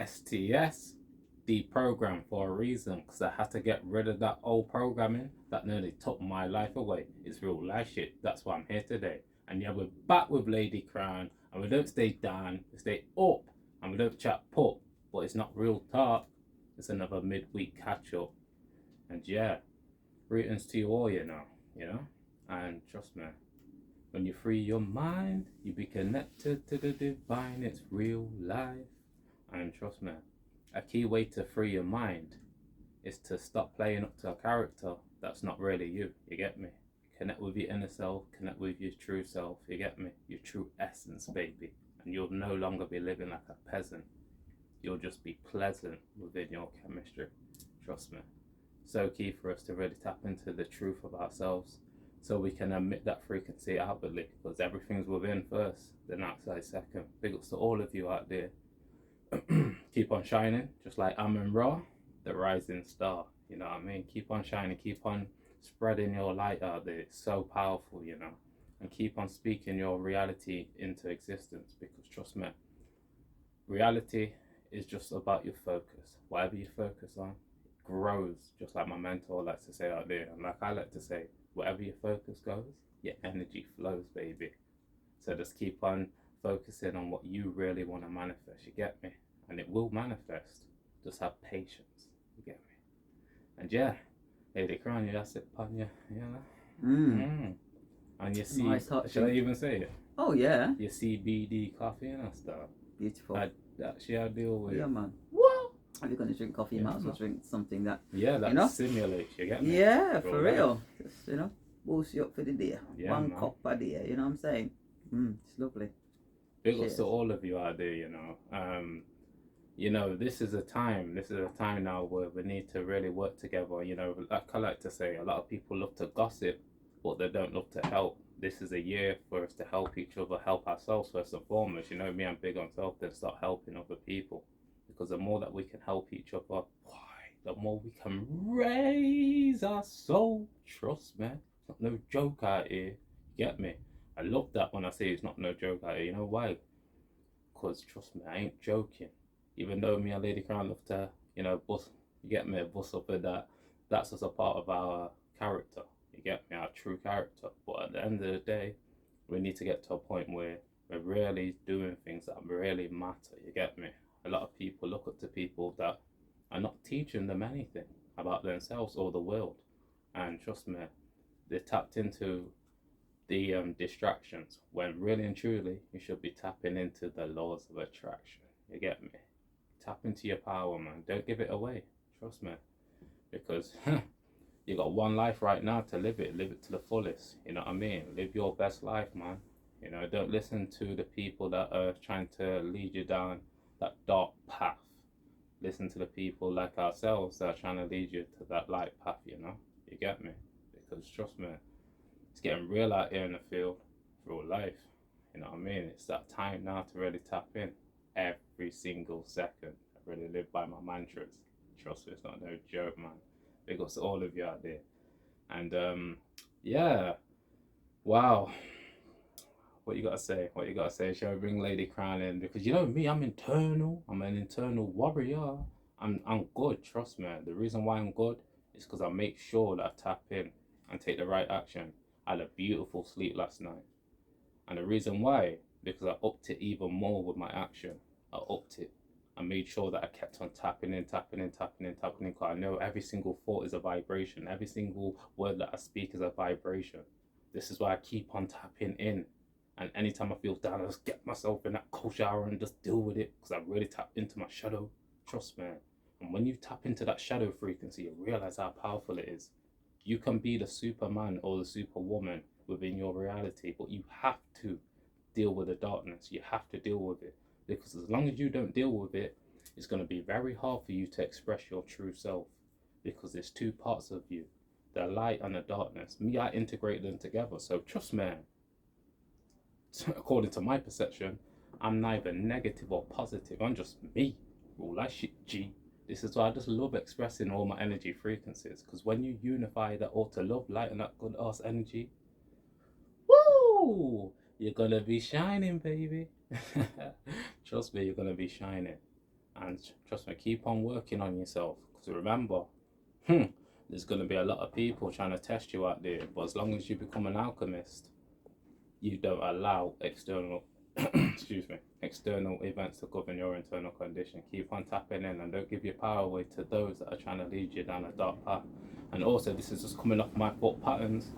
STS, deprogrammed for a reason, because I had to get rid of that old programming that nearly took my life away. It's real life shit. That's why I'm here today. And yeah, we're back with Lady Crown, and we don't stay down, we stay up, and we don't chat pop, but it's not real talk. It's another midweek catch up. And yeah, greetings to you all, you know, and trust me, when you free your mind, you be connected to the divine. It's real life. And trust me, a key way to free your mind is to stop playing up to a character that's not really you. You get me? Connect with your inner self, connect with your true self. You get me? Your true essence, baby. And you'll no longer be living like a peasant. You'll just be pleasant within your chemistry. Trust me. So key for us to really tap into the truth of ourselves so we can emit that frequency outwardly, because everything's within first, then outside second. Big ups to all of you out there. Keep on shining, just like Amun Ra, the rising star. You know what I mean? Keep on shining, keep on spreading your light out there. It's so powerful, and keep on speaking your reality into existence, because trust me, reality is just about your focus. Whatever you focus on grows, just like my mentor likes to say out there, and like I like to say, wherever your focus goes, your energy flows, baby. So just keep on focusing on what you really want to manifest. You get me? And it will manifest. Just have patience. You get me? And yeah, Lady Crown, you that's it upon you, And you see, Nice should I even say it? Oh yeah. Your CBD coffee and stuff. Beautiful. That's how I deal with. Yeah, man. What? If you're going to drink coffee, you might as well drink something that Simulates. You get me? Yeah, for real. Just boost you up for the day. Yeah, One man. cup a day. You know what I'm saying? It's lovely. Big ups to all of you out there. This is a time now where we need to really work together. Like I like to say, a lot of people love to gossip, but they don't love to help. This is a year for us to help each other, help ourselves first and foremost. Me, I'm big on self, then start helping other people. Because the more that we can help each other, the more we can raise our soul. Trust me, it's not no joke out here. You get me? I love that when I say it's not no joke out here. You know why? Because trust me, I ain't joking. Even though me and Lady Crown love to, bust, you get me, bust up with that. That's just a part of our character. You get me, our true character. But at the end of the day, we need to get to a point where we're really doing things that really matter. You get me? A lot of people look up to people that are not teaching them anything about themselves or the world. And trust me, they tapped into the distractions, when really and truly you should be tapping into the laws of attraction. You get me? Tap into your power, man. Don't give it away. Trust me. Because you got one life right now to live it. Live it to the fullest. You know what I mean? Live your best life, man. Don't listen to the people that are trying to lead you down that dark path. Listen to the people like ourselves that are trying to lead you to that light path, You get me? Because trust me, it's getting real out here in the field, real life. You know what I mean? It's that time now to really tap in every single second. I really live by my mantras. Trust me, it's not no joke, man. Big ups to all of you out there. And yeah, wow. What you gotta say? Shall we bring Lady Crown in? Because me, I'm internal. I'm an internal warrior. I'm good. Trust me. The reason why I'm good is because I make sure that I tap in and take the right action. I had a beautiful sleep last night, and the reason why, because I upped it even more with my action. I upped it. I made sure that I kept on tapping in, because I know every single thought is a vibration. Every single word that I speak is a vibration. This is why I keep on tapping in. And anytime I feel down, I just get myself in that cold shower and just deal with it, because I really tap into my shadow. Trust me. And when you tap into that shadow frequency, you realize how powerful it is. You can be the Superman or the Superwoman within your reality, but you have to deal with the darkness. You have to deal with it. Because as long as you don't deal with it, it's going to be very hard for you to express your true self. Because there's two parts of you, the light and the darkness. Me, I integrate them together. So trust me, according to my perception, I'm neither negative or positive. I'm just me. All that shit, G. This is why I just love expressing all my energy frequencies. Because when you unify that outer love, light, and that good ass energy, woo! You're gonna be shining, baby. Trust me, you're gonna be shining. And trust me, keep on working on yourself. Because remember, there's going to be a lot of people trying to test you out there. But as long as you become an alchemist, you don't allow external, excuse me, external events to govern your internal condition. Keep on tapping in and don't give your power away to those that are trying to lead you down a dark path. And also, this is just coming off my thought patterns.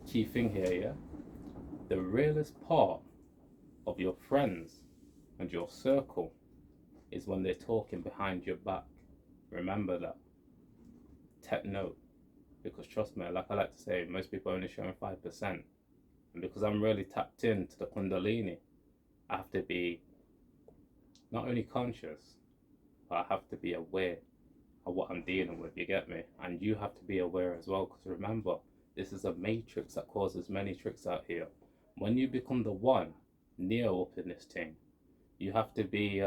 Key thing here, yeah? The realest part of your friends and your circle is when they're talking behind your back. Remember that. Take note. Because trust me, like I like to say, most people are only showing 5%. And because I'm really tapped into the Kundalini, I have to be not only conscious, but I have to be aware of what I'm dealing with, you get me? And you have to be aware as well, because remember, this is a matrix that causes many tricks out here. When you become the one, Neo up in this thing, you have to be,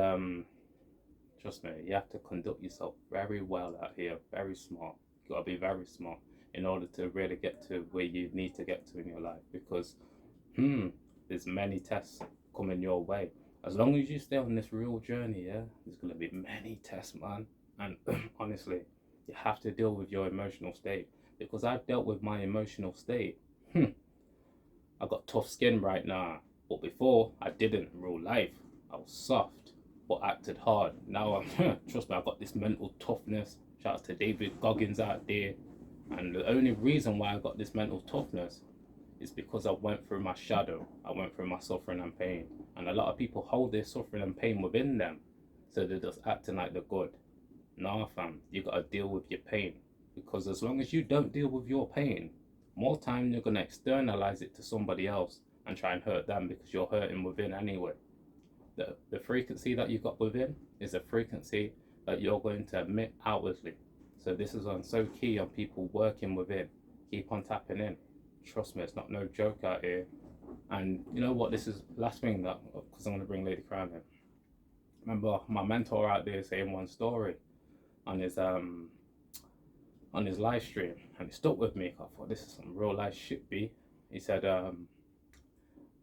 trust me, you have to conduct yourself very well out here, very smart. You gotta be very smart in order to really get to where you need to get to in your life, because there's many tests coming your way. As long as you stay on this real journey, yeah, there's gonna be many tests, man. And honestly, you have to deal with your emotional state, because I've dealt with my emotional state. I got tough skin right now, but before I didn't in real life. I was soft but acted hard. Now I'm trust me, I got this mental toughness. Shout out to David Goggins out there. And the only reason why I got this mental toughness is because I went through my shadow. I went through my suffering and pain. And a lot of people hold their suffering and pain within them, so they're just acting like they're good. Nah, fam, you gotta deal with your pain. Because as long as you don't deal with your pain, more time you're gonna externalize it to somebody else and try and hurt them, because you're hurting within anyway. The frequency that you got within is a frequency that you're going to emit outwardly. So this is so key on people working within. Keep on tapping in. Trust me, it's not no joke out here. And you know what? This is last thing that, because I'm going to bring Lady Crown in. Remember my mentor out there saying one story on his live stream, and it stuck with me. I thought this is some real life shit, B. He said,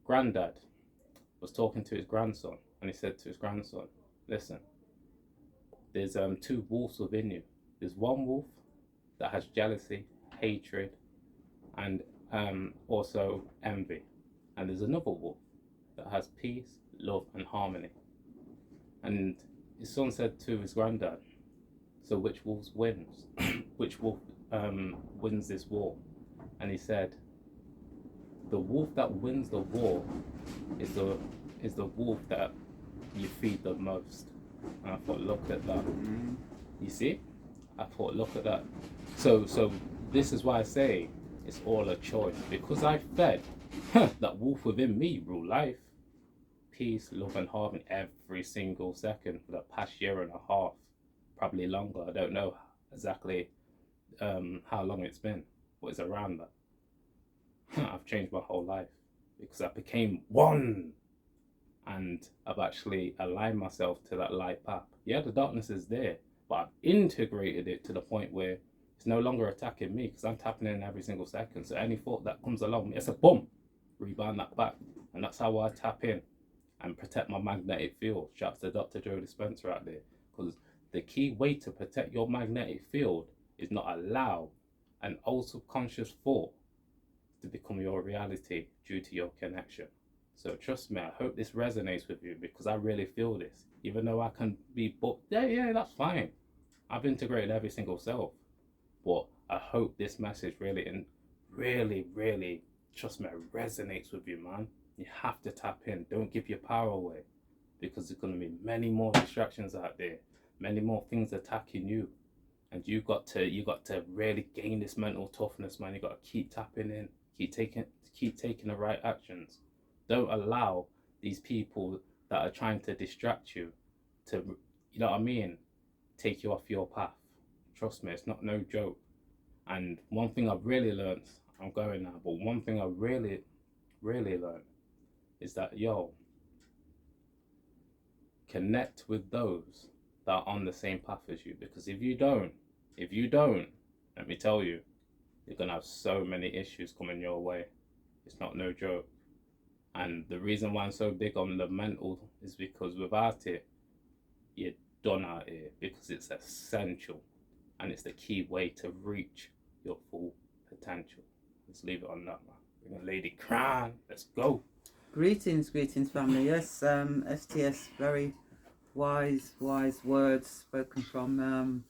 Granddad was talking to his grandson, and he said to his grandson, listen, there's two wolves within you. There's one wolf that has jealousy, hatred, and also envy. And there's another wolf that has peace, love, and harmony. And his son said to his granddad, so which wolf wins? Which wolf wins this war? And he said, the wolf that wins the war is the wolf that you feed the most. And I thought, look at that. You see? I thought, look at that. So this is why I say it's all a choice, because I fed that wolf within me, real life, peace, love, and harmony every single second for the past year and a half, probably longer. I don't know exactly how long it's been, but it's around that. I've changed my whole life because I became one, and I've actually aligned myself to that light path. Yeah, the darkness is there, but I've integrated it to the point where it's no longer attacking me, because I'm tapping in every single second. So any thought that comes along, it's a boom, rebound that back. And that's how I tap in and protect my magnetic field. Shouts to Dr. Joe Dispenza out there. Because the key way to protect your magnetic field is not allow an old subconscious thought to become your reality due to your connection. So trust me, I hope this resonates with you, because I really feel this. Even though I can be, but yeah, that's fine. I've integrated every single self. But I hope this message really, trust me, resonates with you, man. You have to tap in. Don't give your power away, because there's going to be many more distractions out there, many more things attacking you. And you got to really gain this mental toughness, man. You got to keep tapping in, keep taking the right actions. Don't allow these people that are trying to distract you to, you know what I mean, take you off your path. Trust me, it's not no joke. And one thing I've really learned, I'm going now, but one thing I really learned is that, connect with those that are on the same path as you. Because if you don't, let me tell you, you're gonna have so many issues coming your way. It's not no joke. And the reason why I'm so big on the mental is because without it, done out here because it's essential and it's the key way to reach your full potential. Let's leave it on that, man. Bring a lady crown. Let's go. Greetings, family. Yes, STS, very wise words spoken from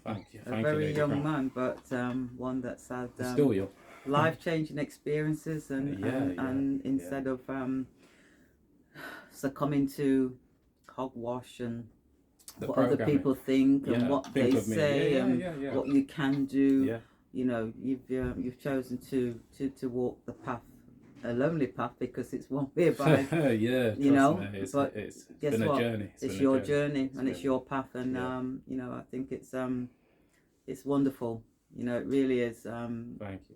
Thank you. a Thank you, very Lady young Crown. man, but one that's had Still young. life-changing experiences, and Yeah, instead of succumbing to hogwash and The what other programming. people think and Yeah, what think they of me. say and Yeah. what you can do. Yeah. You know, you've chosen to walk the path, a lonely path, because it's one whereby Yeah, you know. me. It's Guess been what? a journey. It's been your a journey, and it's been- your path, and yeah. you know, I think it's wonderful. You know, it really is. Thank you.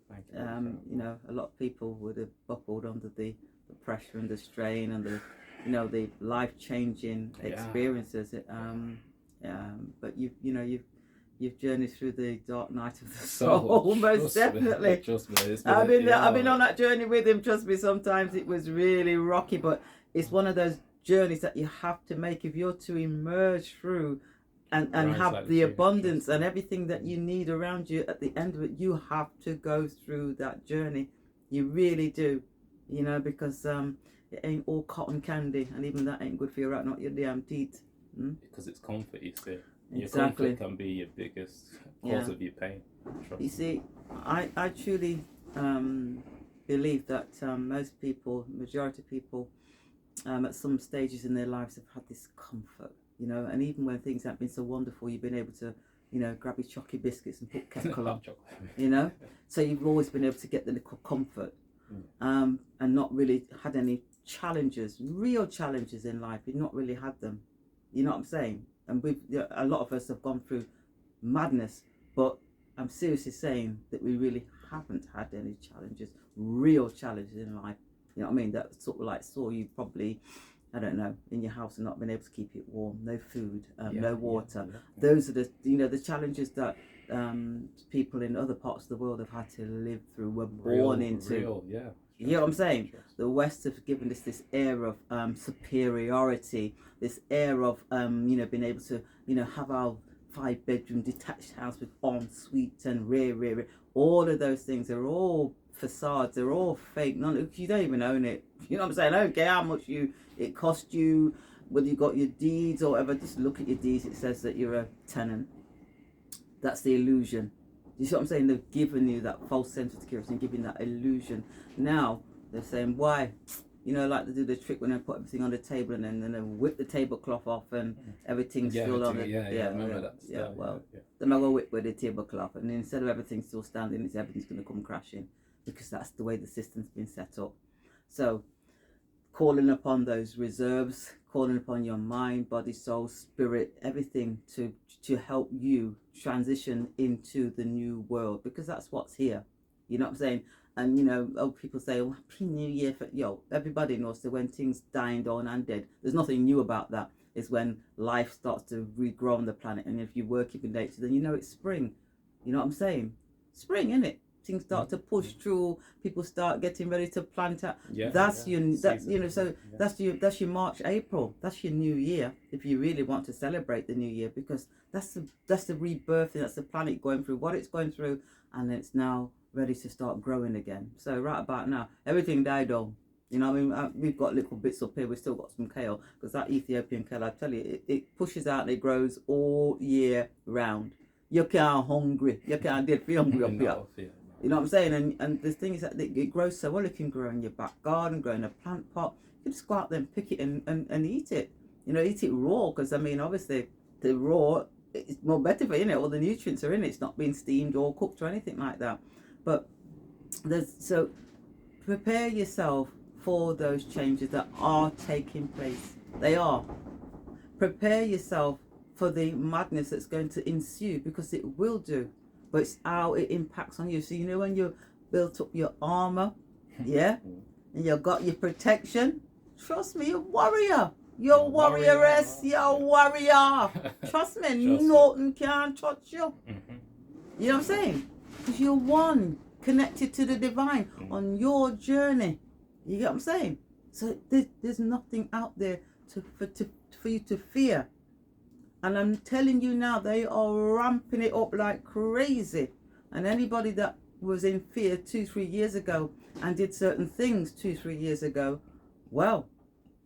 You know, a lot of people would have buckled under the pressure and the strain and the, you know, the life-changing experiences. But you've journeyed through the dark night of the soul, most definitely. Trust me. I've been on that journey with him. Trust me, sometimes it was really rocky, but it's one of those journeys that you have to make if you're to emerge through and have like the abundance and everything that you need around you at the end of it. You have to go through that journey. You really do, you know, because it ain't all cotton candy, and even that ain't good for you, right? Not your damn teeth. Because it's comfort, you see. Your Exactly. comfort can be your biggest cause of your pain. You see, I truly believe that most people, majority of people, at some stages in their lives have had this comfort, you know, and even when things haven't been so wonderful, you've been able to, you know, grab your chocolate biscuits and put ketchup on, you know, so you've always been able to get the little comfort, and not really had any challenges, real challenges in life. You've not really had them, you know what I'm saying? And a lot of us have gone through madness, but I'm seriously saying that we really haven't had any challenges, real challenges in life. You know what I mean? That sort of like saw you probably, I don't know, in your house and not being able to keep it warm, no food, no water. Those are the, you know, the challenges that people in other parts of the world have had to live through, were born into. You know what I'm saying? The West have given us this air of superiority, this air of you know, being able to, you know, have our 5-bedroom detached house with ensuite and rear. All of those things are all facades. They're all fake. You don't even own it. You know what I'm saying? I don't care how much it cost you, whether you got your deeds or whatever. Just look at your deeds. It says that you're a tenant. That's the illusion. You see what I'm saying? They've given you that false sense of security and giving that illusion. Now they're saying, why? You know, like they do the trick when they put everything on the table and then they whip the tablecloth off and everything's still on it. Yeah, remember that. Then I go whip with the tablecloth, and instead of everything still standing, everything's going to come crashing, because that's the way the system's been set up. So calling upon those reserves, calling upon your mind, body, soul, spirit, everything to help you transition into the new world, because that's what's here. You know what I'm saying? And you know, people say, "Oh, Happy New Year!" Everybody knows that when things dying down and dead, there's nothing new about that. It's when life starts to regrow on the planet, and if you work with nature, then you know it's spring. You know what I'm saying? Spring, isn't it? Things start to push through. People start getting ready to plant out. That's your your March, April. That's your new year. If you really want to celebrate the new year, because that's the rebirth. That's the planet going through what it's going through, and it's now ready to start growing again. So right about now, everything died on. You know what I mean? We've got little bits up here. We've still got some kale, because that Ethiopian kale, I tell you, it pushes out and it grows all year round. You can't hungry. You can't get hungry up here. You know what I'm saying? And the thing is that it grows so well. It can grow in your back garden, grow in a plant pot. You can just go out there and pick it and eat it. You know, eat it raw, because I mean, obviously, the raw, it's more better for you, know, all the nutrients are in it. It's not being steamed or cooked or anything like that. But so prepare yourself for those changes that are taking place. They are. Prepare yourself for the madness that's going to ensue, because it will do. But it's how it impacts on you. So you know, when you built up your armor, yeah, and you've got your protection, trust me, you're a warrior. You're a warrioress. You're a warrior. Trust me, nothing can touch you. You know what I'm saying? Because you're one, connected to the divine on your journey. You get what I'm saying? So there's nothing out there for you to fear. And I'm telling you now, they are ramping it up like crazy. And anybody that was in fear 2-3 years ago and did certain things 2-3 years ago, well,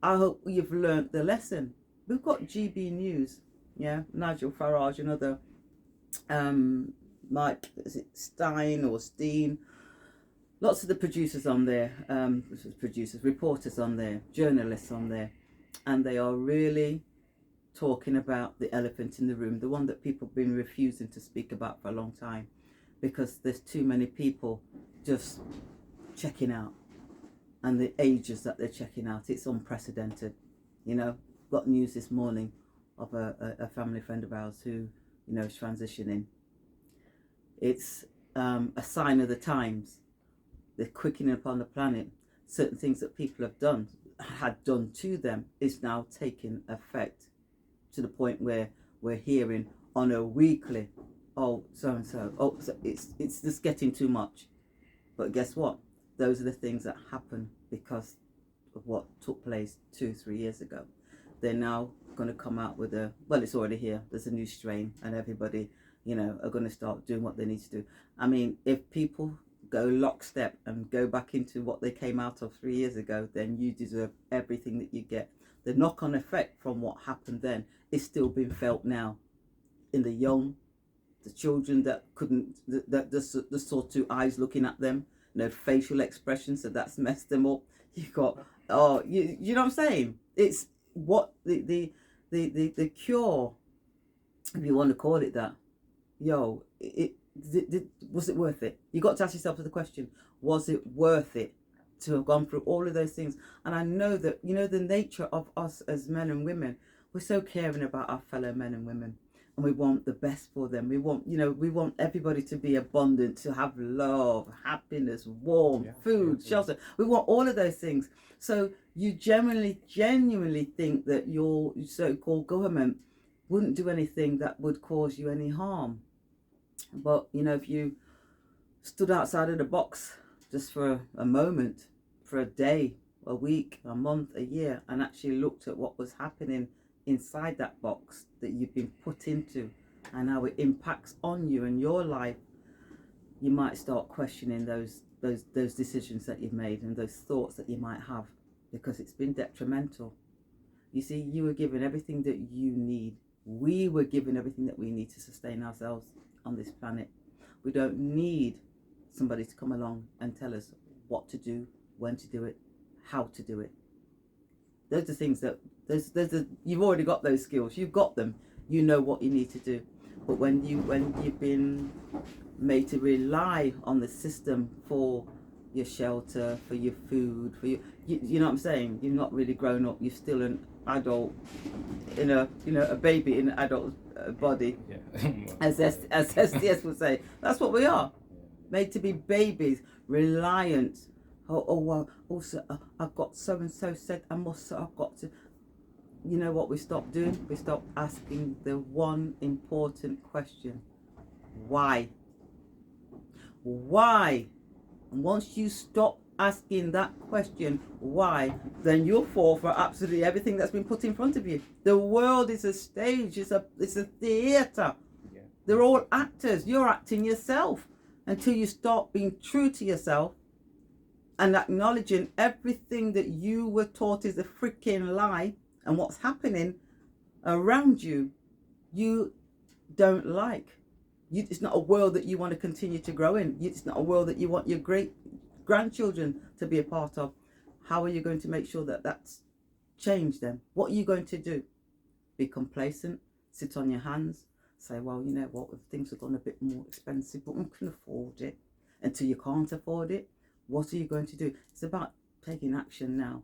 I hope you've learnt the lesson. We've got GB News, yeah, Nigel Farage, another Mike, is it Stein or Steen? Lots of the producers on there, reporters on there, journalists on there, and they are really talking about the elephant in the room, the one that people have been refusing to speak about for a long time, because there's too many people just checking out, and the ages that they're checking out, it's unprecedented. You know, got news this morning of a family friend of ours who, you know, is transitioning. It's a sign of the times. The quickening upon the planet. Certain things that people have had done to them, is now taking effect, to the point where we're hearing on a weekly, oh, so and so, oh, so it's just getting too much. But guess what? Those are the things that happen because of what took place 2-3 years ago. They're now going to come out with well, it's already here. There's a new strain, and everybody, you know, are going to start doing what they need to do. I mean, if people go lockstep and go back into what they came out of 3 years ago, then you deserve everything that you get. The knock-on effect from what happened then is still being felt now in the young, the children that couldn't, that just saw two eyes looking at them, no facial expression, so that's messed them up. You've got, oh, you know what I'm saying? It's what the cure, if you want to call it that. Yo, was it worth it? You got to ask yourself the question, was it worth it to have gone through all of those things? And I know that, you know, the nature of us as men and women, we're so caring about our fellow men and women, and we want the best for them. We want, you know, we want everybody to be abundant, to have love, happiness, warmth, food, shelter. We want all of those things. So you genuinely think that your so-called government wouldn't do anything that would cause you any harm. But, you know, if you stood outside of the box just for a moment, for a day, a week, a month, a year, and actually looked at what was happening inside that box that you've been put into and how it impacts on you and your life, you might start questioning those decisions that you've made and those thoughts that you might have, because it's been detrimental. You see, you were given everything that you need. We were given everything that we need to sustain ourselves on this planet. We don't need somebody to come along and tell us what to do, when to do it, how to do it. Those are things that you've already got those skills. You've got them. You know what you need to do. But when you've been made to rely on the system for your shelter, for your food, for you know what I'm saying? You're not really grown up. You're still an adult in a, you know, a baby in an adult body. Yeah. as SDS would say. That's what we are. Made to be babies, reliant. Well, also I've got so and so said I must. I've got to. You know what we stopped doing? We stopped asking the one important question: why? Why? And once you stop asking that question, why, then you'll fall for absolutely everything that's been put in front of you. The world is a stage. It's a theatre. Yeah. They're all actors. You're acting yourself until you start being true to yourself and acknowledging everything that you were taught is a freaking lie, and what's happening around you, you don't like. It's not a world that you want to continue to grow in. It's not a world that you want your great grandchildren to be a part of. How are you going to make sure that that's changed then? What are you going to do? Be complacent, sit on your hands, say, well, you know what, if things have gone a bit more expensive, but we can afford it. Until you can't afford it, what are you going to do? It's about taking action now.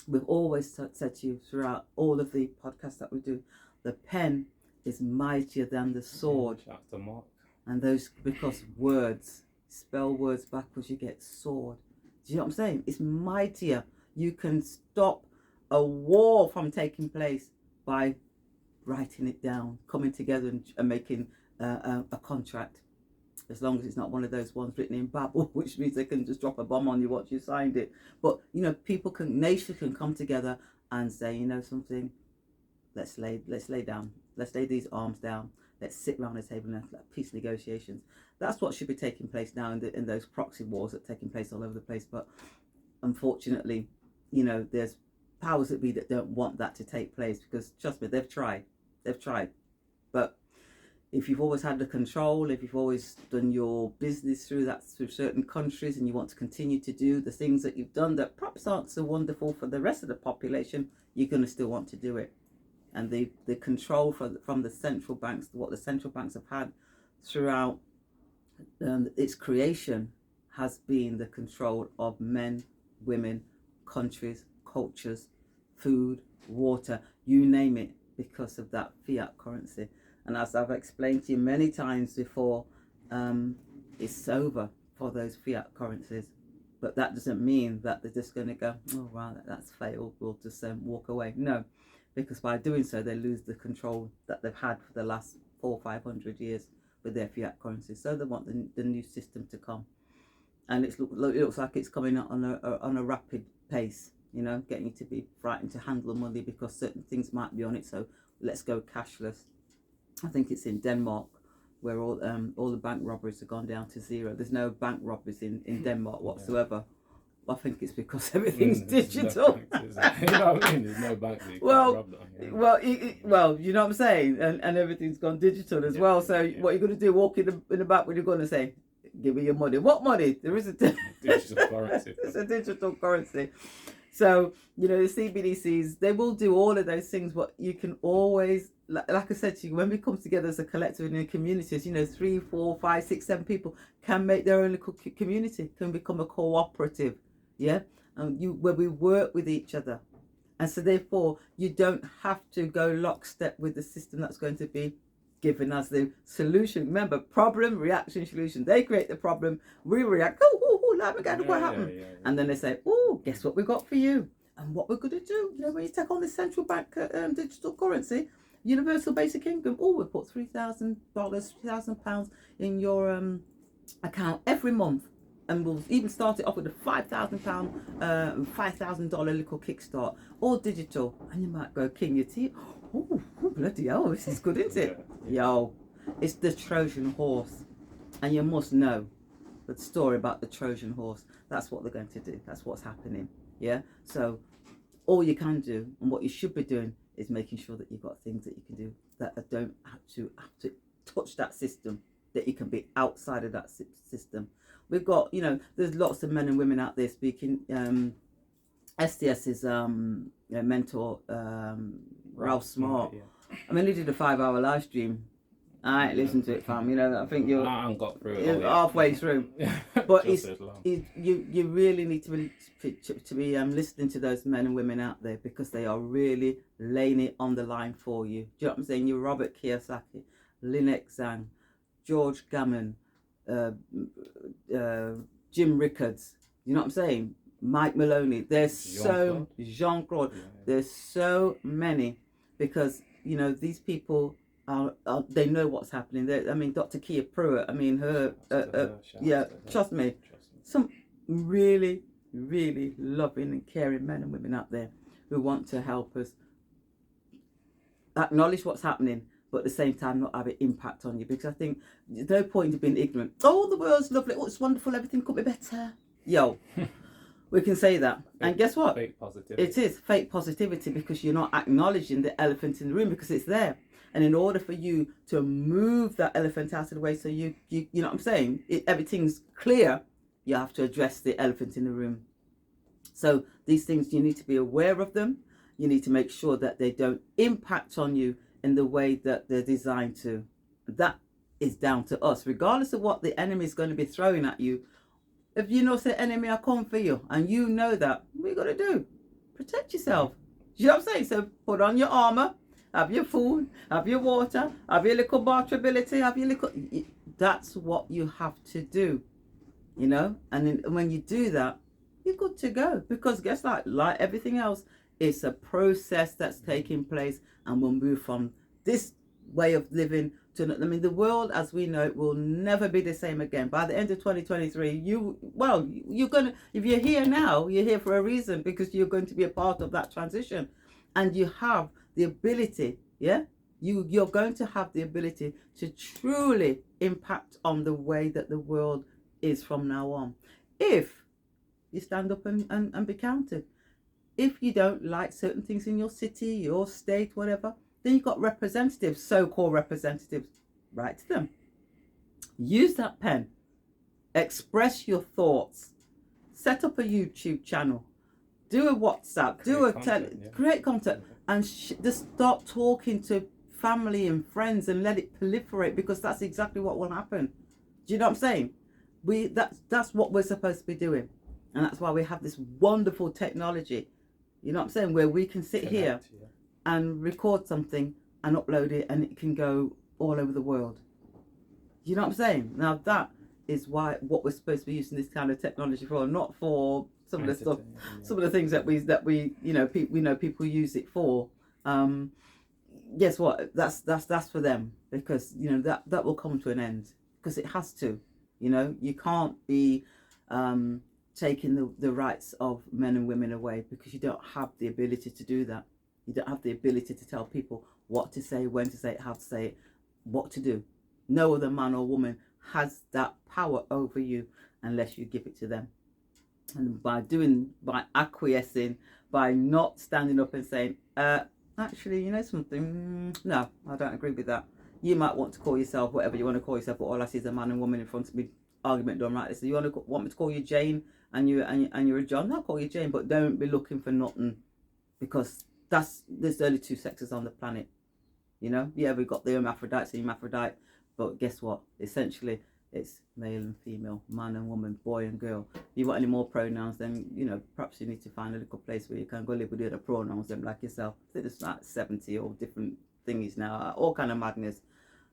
We've always said to you throughout all of the podcasts that we do, the pen is mightier than the sword. Shout out to Mark. And those, because words, spell words backwards, you get sword. Do you know what I'm saying? It's mightier. You can stop a war from taking place by writing it down, coming together and making a contract. As long as it's not one of those ones written in Babel, which means they can just drop a bomb on you once you signed it. But, you know, nations can come together and say, you know something, let's lay down. Let's lay these arms down. Let's sit around the table and have peace negotiations. That's what should be taking place now in those proxy wars that are taking place all over the place. But unfortunately, there's powers that be that don't want that to take place, because trust me, they've tried. But if you've always had the control, if you've always done your business through certain countries, and you want to continue to do the things that you've done that perhaps aren't so wonderful for the rest of the population, you're going to still want to do it. And the control from the central banks, what the central banks have had throughout its creation, has been the control of men, women, countries, cultures, food, water, you name it, because of that fiat currency. And as I've explained to you many times before, it's over for those fiat currencies. But that doesn't mean that they're just going to go, oh, wow, that's failed, we'll just walk away. No, because by doing so, they lose the control that they've had for the last 400 or 500 years with their fiat currencies. So they want the new system to come. And it looks like it's coming out on a rapid pace, getting you to be frightened to handle money because certain things might be on it. So let's go cashless. I think it's in Denmark where all the bank robberies have gone down to zero. There's no bank robberies in Denmark whatsoever. I think it's because everything's digital. You know what I mean? There's no banks. Well, you know what I'm saying, and everything's gone digital as well. So what you're going to do? Walk in the back when you're going to say, "Give me your money." What money? There is a digital currency. It's a digital currency. So the CBDCs, they will do all of those things, but you can always, like I said to you, when we come together as a collective in communities, 3, 4, 5, 6, 7 people can make their own little community, can become a cooperative, where we work with each other. And so therefore, you don't have to go lockstep with the system that's going to be given as the solution. Remember, problem, reaction, solution. They create the problem, we react, let me go, what happened? And then they say, oh, guess what we got for you? And what we're going to do, when you take on this central bank digital currency, universal basic income, we put $3,000, £3,000 in your account every month. And we'll even start it off with a £5,000, $5,000 little kickstart, all digital. And you might go, king your teeth. Oh, bloody hell, this is good, isn't it? Yo, it's the Trojan horse. And you must know the story about the Trojan horse. That's what they're going to do. That's what's happening. Yeah? So all you can do, and what you should be doing, is making sure that you've got things that you can do that don't have to touch that system, that you can be outside of that system. We've got, there's lots of men and women out there speaking. STS's mentor, Ralph Smart. I mean, he did a 5-hour live stream. I ain't listened to it, fam. I think you're got through it halfway through. But you really need to be listening to those men and women out there, because they are really laying it on the line for you. Do you know what I'm saying? You're Robert Kiyosaki, Lynette Zhang, George Gammon, Jim Rickards. You know what I'm saying? Mike Maloney. There's Jean-Claude. There's so many, because these people are they know what's happening. Dr. Kia Pruitt. Her. Trust me. Some really, really loving and caring men and women out there who want to help us acknowledge what's happening, but at the same time not have an impact on you. Because I think there's no point in being ignorant. Oh, the world's lovely. Oh, it's wonderful. Everything could be better. Yo. We can say that. And guess what? Fake positivity. It is fake positivity, because you're not acknowledging the elephant in the room, because it's there. And in order for you to move that elephant out of the way, so you know what I'm saying, everything's clear, you have to address the elephant in the room. So these things, you need to be aware of them. You need to make sure that they don't impact on you in the way that they're designed to. That is down to us, regardless of what the enemy is going to be throwing at you. If the enemy are coming for you, and you know that, what you got to do? Protect yourself. You know what I'm saying? So put on your armor, have your food, have your water, have your little barterability, have your little... That's what you have to do, And then when you do that, you're good to go. Because guess like everything else, it's a process that's taking place, and we'll move from this way of living to, the world as we know it will never be the same again. By the end of 2023, you're gonna, if you're here now, you're here for a reason, because you're going to be a part of that transition, and you have the ability, yeah, you're going to have the ability to truly impact on the way that the world is from now on. If you stand up and be counted. If you don't like certain things in your city, your state, whatever, then you've got representatives, so-called representatives. Write to them. Use that pen. Express your thoughts. Set up a YouTube channel. Do a WhatsApp. Create content, and just start talking to family and friends and let it proliferate, because that's exactly what will happen. Do you know what I'm saying? That's what we're supposed to be doing, and that's why we have this wonderful technology. You know what I'm saying? Where we can sit here and record something and upload it, and it can go all over the world. You know what I'm saying? Now that is what we're supposed to be using this kind of technology for, not for some of the stuff, some of the things that we people use it for. Guess what? That's for them, because that will come to an end, because it has to. You can't be taking the rights of men and women away, because you don't have the ability to do that. You don't have the ability to tell people what to say, when to say it, how to say it, what to do. No other man or woman has that power over you unless you give it to them. And by acquiescing, by not standing up and saying, actually, you know something, no, I don't agree with that. You might want to call yourself whatever you want to call yourself, but all I see is a man and woman in front of me, argument done right. So you want me to call you Jane, and you're a John? I'll call you Jane, but don't be looking for nothing, because there's only two sexes on the planet. Yeah, we've got the hermaphrodites and hermaphrodite, but guess what? Essentially, it's male and female, man and woman, boy and girl. If you want any more pronouns, then perhaps you need to find a little place where you can go live with the other pronouns, them like yourself. I think there's like 70 or different thingies now, all kind of madness.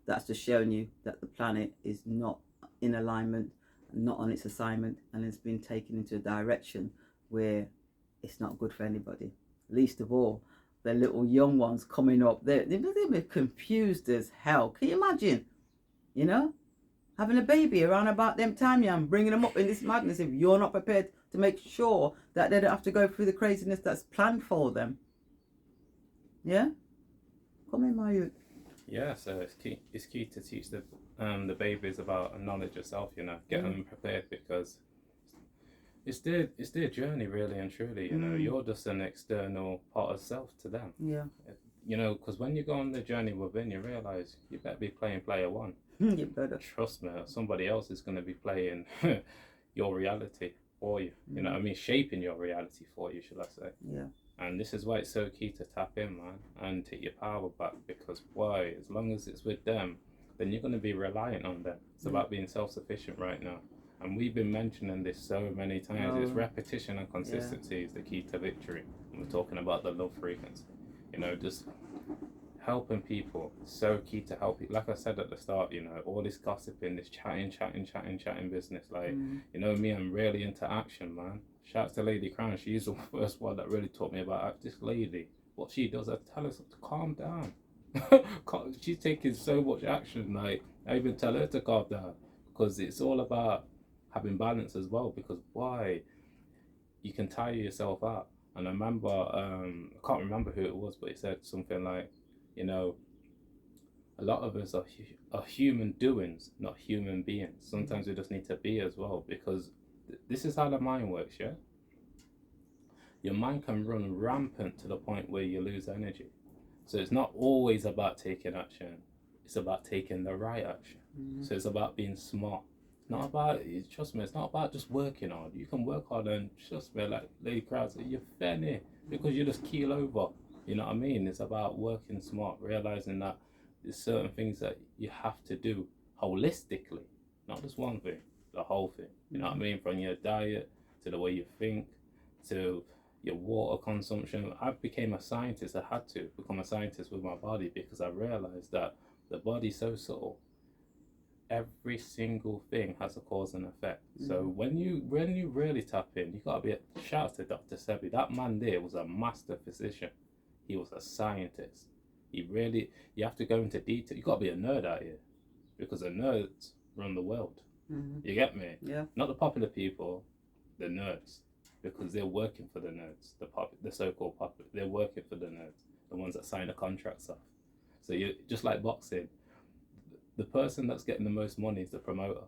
That's just showing you that the planet is not in alignment, not on its assignment, and it's been taken into a direction where it's not good for anybody. Least of all, the little young ones coming up, they'll be confused as hell. Can you imagine? Having a baby around about them time, and bringing them up in this madness, if you're not prepared to make sure that they don't have to go through the craziness that's planned for them. Yeah? Come in, my youth. Yeah, so it's key to teach the babies about knowledge of self, get them prepared, because it's their journey, really and truly. You're just an external part of self to them. Yeah. Because when you go on the journey within, you realize you better be playing player one. You better. Trust me, somebody else is going to be playing your reality for you. You know what I mean? Shaping your reality for you, should I say? Yeah. And this is why it's so key to tap in, man, and take your power back. Because why? As long as it's with them, then you're going to be reliant on them. It's about being self-sufficient right now. And we've been mentioning this so many times. It's repetition and consistency is the key to victory. And we're talking about the love frequency. Just helping people, so key to help people. Like I said at the start, all this gossiping, this chatting business. Like, me, I'm really into action, man. Shouts to Lady Crown. She's the first one that really taught me about this lady. What she does, I tell her to calm down. She's taking so much action. Like, I even tell her to calm down, because it's all about having balance as well. Because why? You can tire yourself out. And I remember, I can't remember who it was, but he said something like, a lot of us are human doings, not human beings. Sometimes we just need to be as well, because this is how the mind works, yeah? Your mind can run rampant to the point where you lose energy. So it's not always about taking action. It's about taking the right action. So it's about being smart. Not about, trust me, it's not about just working hard. You can work hard, and trust me, like Lady Crowd said, you're fair near, because you just keel over. You know what I mean? It's about working smart, realizing that there's certain things that you have to do holistically, not just one thing, the whole thing. You know what I mean? From your diet to the way you think to your water consumption. I became a scientist. I had to become a scientist with my body, because I realized that the body's so subtle. Every single thing has a cause and effect. So when you really tap in, you gotta be shout out to Dr. Sebi. That man there was a master physician. He was a scientist. You have to go into detail. You gotta be a nerd out here, because the nerds run the world. You get me? Yeah. Not the popular people, the nerds, because they're working for the nerds. The so-called popular, they're working for the nerds. the ones that sign the contracts off. So you just like boxing, the person that's getting the most money is the promoter.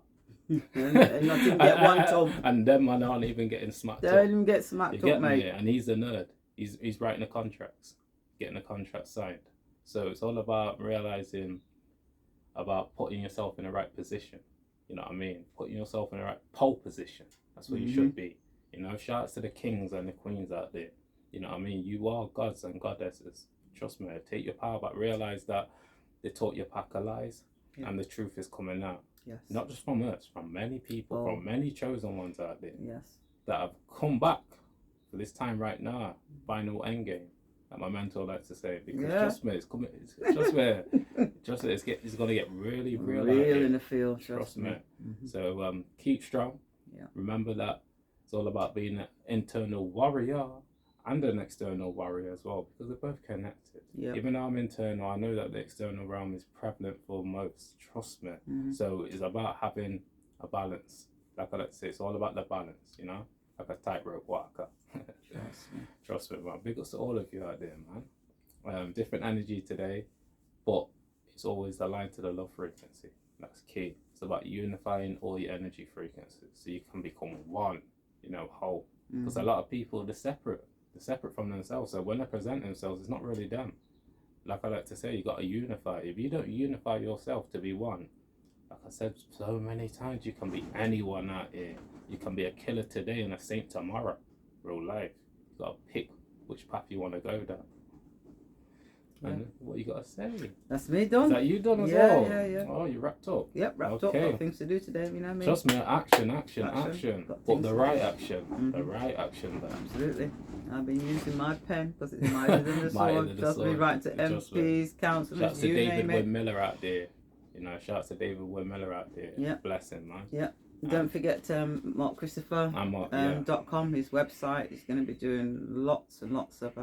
and not even get one tub. And them man aren't even getting smacked They up. don't even get smacked You up, get me? mate. Yeah, and he's a nerd. He's writing the contracts, getting the contract signed. So it's all about realizing about putting yourself in the right position. You know what I mean? Putting yourself in the right pole position. That's where you should be. You know, shout out to the kings and the queens out there. You know what I mean? You are gods and goddesses. Trust me, take your power back. Realize that they taught you a pack of lies, and the truth is coming out. Yes. Not just from us, from many people, from many chosen ones out there. Yes. That have come back for this time right now. Final endgame. Like my mentor likes to say, because trust me, it's coming. Trust me, it's gonna get really real in the field. Trust me. So keep strong. Yeah. Remember that it's all about being an internal warrior and an external warrior as well, because they're both connected. Yep. Even though I'm internal, I know that the external realm is prevalent for most. Trust me. So it's about having a balance. Like I like to say, it's all about the balance. You know, like a tightrope walker. Trust me, man. Big ups to all of you out there, man. Different energy today, but it's always aligned to the love frequency. That's key. It's about unifying all your energy frequencies so you can become one, you know, whole. Because a lot of people, they're separate from themselves. So when they present themselves, it's not really them. Like I like to say, you got to unify. If you don't unify yourself to be one, like I said so many times, you can be anyone out here. You can be a killer today and a saint tomorrow. Real life. You got to pick which path you want to go down. And what you got to say? That's me done. Is that you done as well? Yeah. Oh, you wrapped up? Yep, wrapped up. Got things to do today, you know what I mean? Trust me, action. But the right action. The right action there. Absolutely. I've been using my pen because it's mightier than the sword. Just be writing to MPs, councillors, shout out to David name it. Miller out there. You know, shout out to David Miller out there. Yeah. Bless him, man. Yeah. Don't forget markchristopher.com, his website. He's going to be doing lots and lots of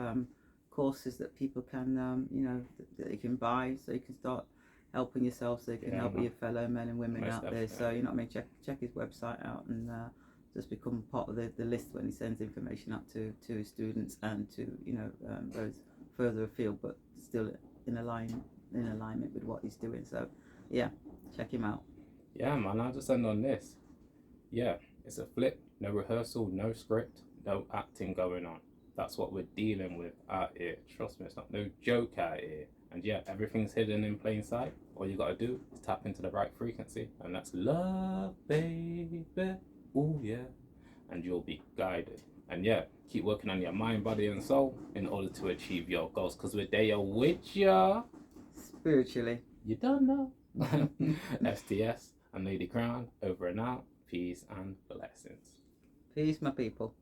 courses that people can, you know, that you can buy, so you can start helping yourself, so you can help your fellow men and women out there. So you know what I mean. Check his website out and just become part of the list when he sends information out to his students and to, you know, those further afield, but still in alignment with what he's doing. So yeah, check him out. Yeah, man. I'll just end on this. Yeah, it's a flip. No rehearsal, no script, no acting going on. That's what we're dealing with out here. Trust me, it's not no joke out here. And yeah, everything's hidden in plain sight. All you gotta do is tap into the right frequency, and that's love, baby. Ooh yeah, and you'll be guided. And yeah, keep working on your mind, body, and soul in order to achieve your goals. Cause we're there with ya spiritually. You don't know. STS and Lady Crown over and out. Peace and blessings. Peace, my people.